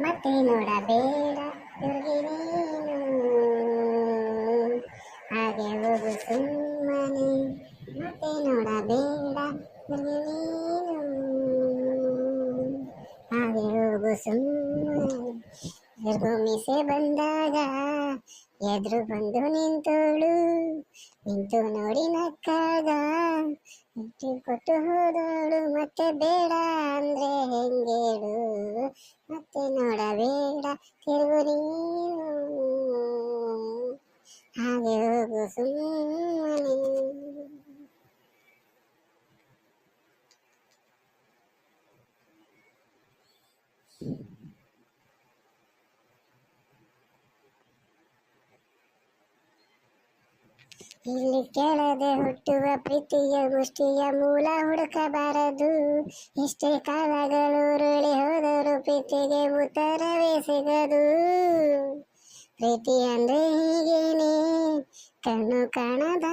ಮತ್ತೆ ನೋಡಬೇಡ ತಿರುಗಿ ನೀನು, ಹಾಗೆ ಹೋಗು ಸುಮ್ಮನೆ. ಮತ್ತೆ ನೋಡಬೇಡ ತಿರುಗಿ ನೀನು, ಹಾಗೆ ಹೋಗು ಸುಮ್ಮನೆ. ಎದುರು ಮೀಸೆ ಬಂದಾಗ ಎದುರು ಬಂದು ನಿಂತೋಳು, ನಿಂತು ನೋಡಿ ನಕ್ಕಾಗ ಇಟ್ಟು ಕೊಟ್ಟು ಹೋದೋಳು. ಮತ್ತೆ ಬೇಡ ಅಂದ್ರೆ ಹೆಂಗೇಳು, ಮತ್ತೆ ನೋಡಬೇಡ ತಿರುಗು ನೀನು, ಹಾಗೆ ಹೋಗು ಸುಮ್ಮನೆ. ಇಲ್ಲಿ ಕೆಳದೆ ಹುಟ್ಟುವ ಪ್ರೀತಿಯ ಮುಷ್ಟಿಯ ಮೂಲ ಹುಡುಕಬಾರದು. ಎಷ್ಟೇ ಕಾಲಗಳು ಉರುಳಿ ಹೋದರೂ ಪ್ರೀತಿಗೆ ಉತ್ತರವೇ ಸಿಗದು. ಪ್ರೀತಿ ಅಂದ್ರೆ ಹೀಗೇನೆ, ಕಣ್ಣು ಕಾಣದ